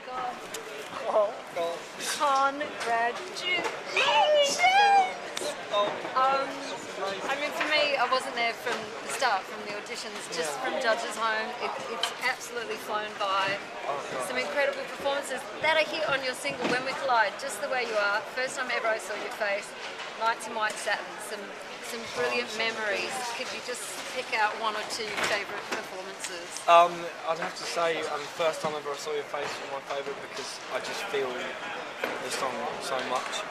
God. Oh God. Congratulations! Oh, I mean, for me, I wasn't there from the start, from the auditions, just from Judges Home. It's absolutely flown by. Some incredible performances that are here on your single, When We Collide, just the way you are. First time ever I saw your face. Nights in White Satin, some brilliant memories. Could you just pick out one or two favourite performances? I'd have to say, first time ever I saw your face was my favourite because I just feel the song so much.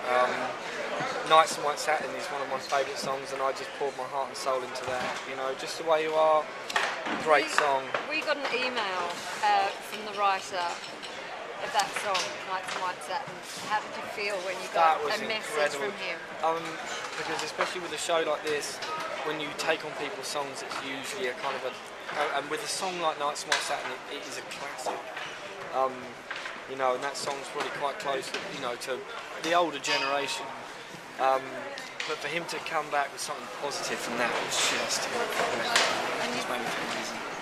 Nights in White Satin is one of my favourite songs, and I just poured my heart and soul into that. You know, just the way you are, great song. We got an email from the writer of that song, Nights in White Satin. How did you feel when you got a message from him? Because especially with a show like this, when you take on people's songs, it's usually a kind of and with a song like Nights in White Satin, it is a classic. You know, and that song's probably quite close, you know, to the older generation. But for him to come back with something positive from that was just And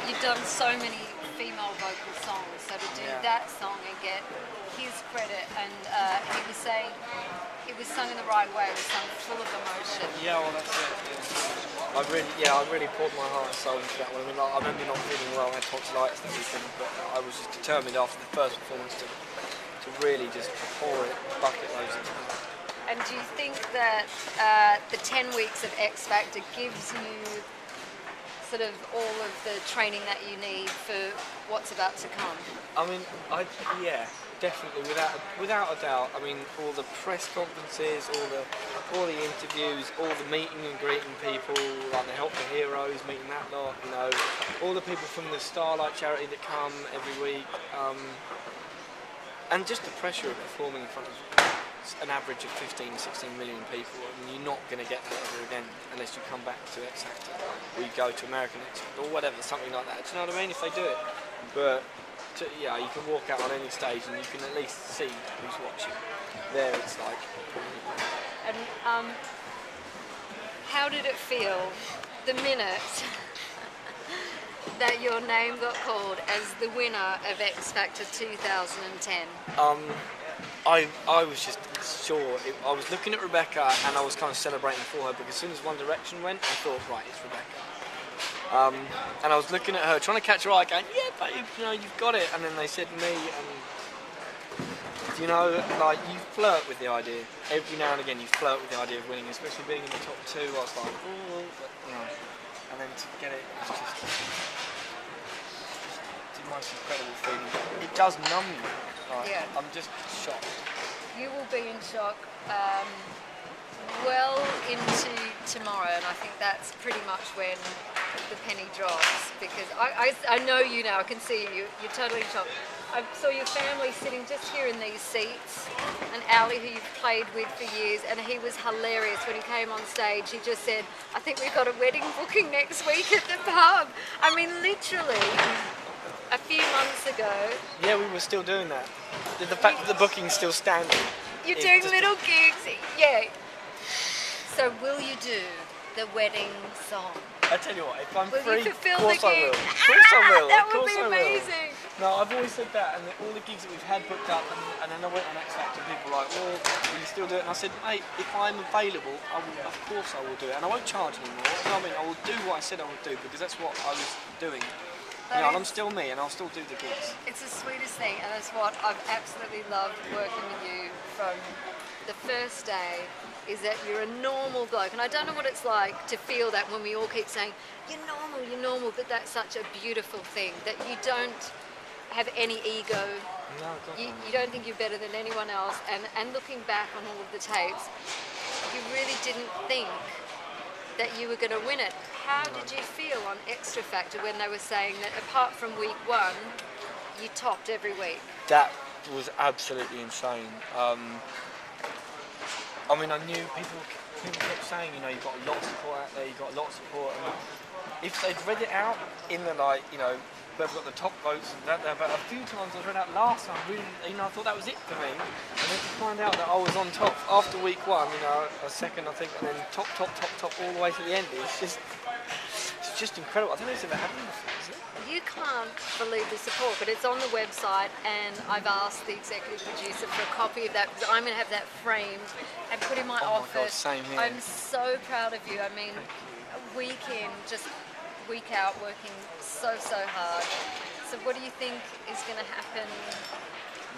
you've done so many female vocal songs, so to do that song and get his credit, and he was saying it was sung in the right way, it was sung full of emotion. Yeah, well that's it. Yeah. I really poured my heart and soul into that one. I mean, like, I remember not feeling well, I had tonsillitis that weekend, but I was just determined after the first performance to really just pour it, bucket loads into it. And do you think that the 10 weeks of X Factor gives you sort of all of the training that you need for what's about to come? I mean, yeah, definitely, without a doubt. I mean, all the press conferences, all the interviews, all the meeting and greeting people, like the Help the Heroes, meeting that lot, you know, all the people from the Starlight charity that come every week, and just the pressure of performing in front of an average of 15, 16 million people. I mean, you're not going to get that ever again unless you come back to X Factor or you go to American X Factor or whatever, something like that. Do you know what I mean? If they do it. But yeah, you can walk out on any stage and you can at least see who's watching. There it's like... And how did it feel the minute that your name got called as the winner of X Factor 2010? I was just sure. I was looking at Rebecca and I was kind of celebrating for her because as soon as One Direction went, I thought, right, it's Rebecca. And I was looking at her, trying to catch her eye, going, yeah, babe, you know, you've got it. And then they said me, and you know, like, you flirt with the idea. Every now and again, you flirt with the idea of winning, especially being in the top two. I was like, oh, but, you know, and then to get it was just the most incredible feeling. It does numb you. Like, yeah. I'm just shocked. You will be in shock well into tomorrow, and I think that's pretty much when the penny drops, because I know you now, I can see you, you're totally in shock. I saw your family sitting just here in these seats, and Ali, who you've played with for years, and he was hilarious when he came on stage. He just said, I think we've got a wedding booking next week at the pub. I mean, literally, a few months ago. Yeah, we were still doing that. The fact that the booking's still standing. You're doing little gigs, yeah. So will you do the wedding song? I tell you what, if I'm will free, you fulfill of course the I gig? will. Of course I will. That of would course be amazing. No, I've always said that, and all the gigs that we've had booked up, and then I went on X Factor, people were like, well, will you still do it? And I said, mate, if I'm available, I will, of course I will do it. And I won't charge anymore. You know what I mean? I will do what I said I would do, because that's what I was doing. You know, and I'm still me, and I'll still do the gigs. It's the sweetest thing, and it's what I've absolutely loved working with you from the first day, is that you're a normal bloke. And I don't know what it's like to feel that when we all keep saying, you're normal, but that's such a beautiful thing, that you don't have any ego. No, you don't think you're better than anyone else, and looking back on all of the tapes, you really didn't think that you were going to win it. How did you feel on Extra Factor when they were saying that apart from week one, you topped every week? That was absolutely insane. I mean, I knew people kept saying, you know, you've got a lot of support out there, you've got a lot of support, and if they'd read it out in the, like, you know, whoever got the top votes and that, but a few times I was read out last time, really, you know, I thought that was it for me, and then to find out that I was on top after week one, you know, a second I think, and then top all the way to the end, it's just just incredible. I don't know if it's ever happened before, is it? You can't believe the support, but it's on the website, and I've asked the executive producer for a copy of that because I'm going to have that framed and put in my Oh my God, office. same here. I'm so proud of you. I mean, week in, just week out, working so hard. So what do you think is going to happen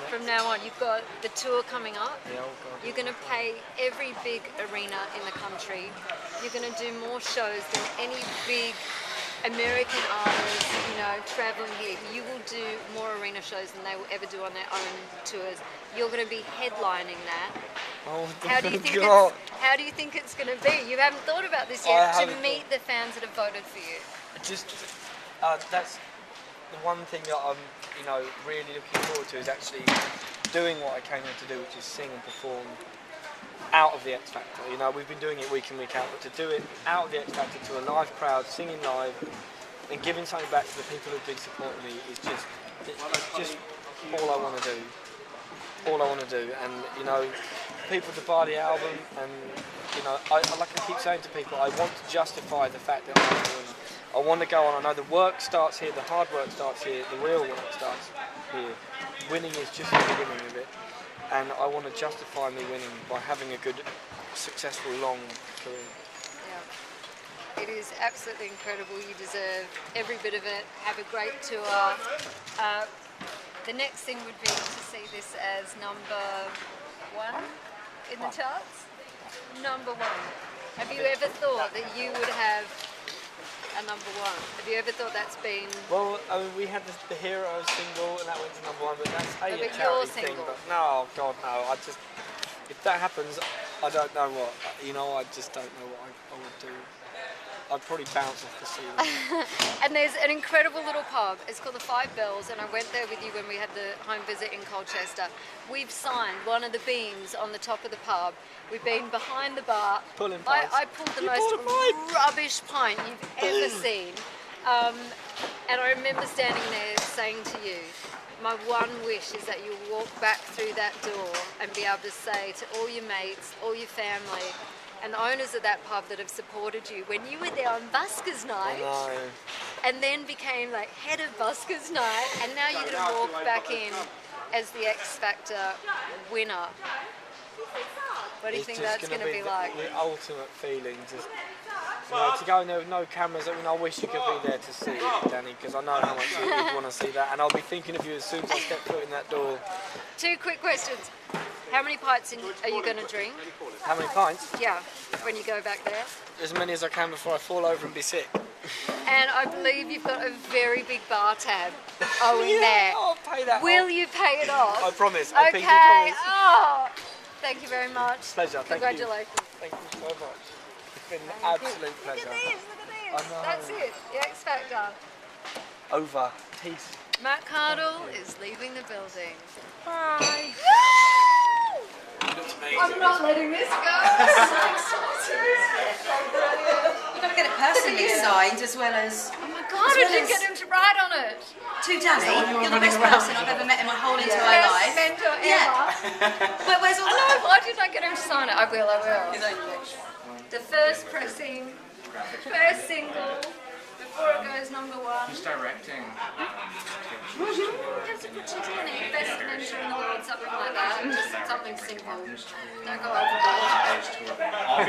from now on? You've got the tour coming up. Yeah, oh God. You're going to play every big arena in the country. You're going to do more shows than any big American artists, you know, traveling here. You will do more arena shows than they will ever do on their own tours. You're going to be headlining that. Oh, How do you think God. how do you think it's going to be? You haven't thought about this yet, to meet the fans that have voted for you. Just that's the one thing that I'm, you know, really looking forward to is actually doing what I came here to do, which is sing and perform out of the X Factor. You know, we've been doing it week in, week out, but to do it out of the X Factor to a live crowd, singing live, and giving something back to the people who've been supporting me is just all I want to do. All I want to do, and you know, people to buy the album, and you know, like I keep saying to people, I want to justify the fact that I'm doing it. I want to go on. I know the work starts here, the hard work starts here, the real work starts here. Winning is just the beginning of it, and I want to justify me winning by having a good, successful, long career. Yeah. It is absolutely incredible. You deserve every bit of it. Have a great tour. The next thing would be to see this as number 1 in the charts. Number 1. Have you ever thought that you would have a number 1? Have you ever thought that's been... Well, I mean, we had the Hero single, and that went to number 1, but that's a but charity your thing. single. But no, God, no. If that happens, I don't know what. You know, I just don't know what I would do. I'd probably bounce off the ceiling. And there's an incredible little pub. It's called the Five Bells, and I went there with you when we had the home visit in Colchester. We've signed one of the beams on the top of the pub. We've been behind the bar. Pulling pints. I pulled the most rubbish pint you've ever seen. And I remember standing there saying to you, my one wish is that you walk back through that door and be able to say to all your mates, all your family, and the owners of that pub that have supported you when you were there on Buskers Night, and then became like head of Buskers Night, and now you're going to walk back in as the X Factor winner. What do you think that's going to be like? The ultimate feeling, just you know, to go in there with no cameras. I mean, I wish you could be there to see it, Dannii, because I know how much you want to see that, and I'll be thinking of you as soon as I step foot in that door. 2 quick questions. How many pints are you going to drink? How many pints? Yeah, when you go back there. As many as I can before I fall over and be sick. And I believe you've got a very big bar tab owing there. I'll pay that Will off. you pay it off? I promise. I Okay. pinky promise. Oh, thank you very much. Pleasure. Congratulations. Thank you so much. It's been an absolute pleasure. Look at these. Look at these. I know. That's it. The X Factor. Over. Peace. Matt Cardle is leaving the building. Bye. I'm not letting this go. You've got to get it personally signed as well as... Oh my God, I didn't get him to write on it. To Dannii, you're the best person I've ever met in my whole entire Best life. mentor ever. Yeah. Where's all I that? know, why didn't I get him to sign it? I will. The first pressing, first single, before it goes number 1. Who's directing? You have to put Dannii, best mentor in the world, something like that. Just something simple. Don't go overboard. All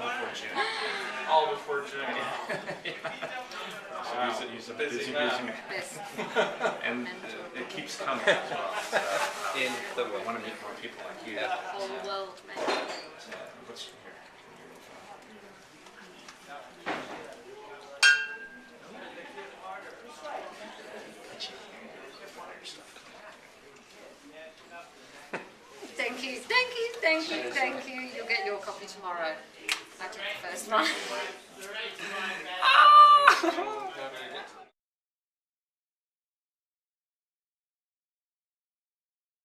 before June. All before June. So he's a busy man. Best. And it keeps coming as well. So, I want to meet more people like you. All the world, man. What's here? Thank you, thank you, thank you, thank you. You'll get your copy tomorrow. I took the first one.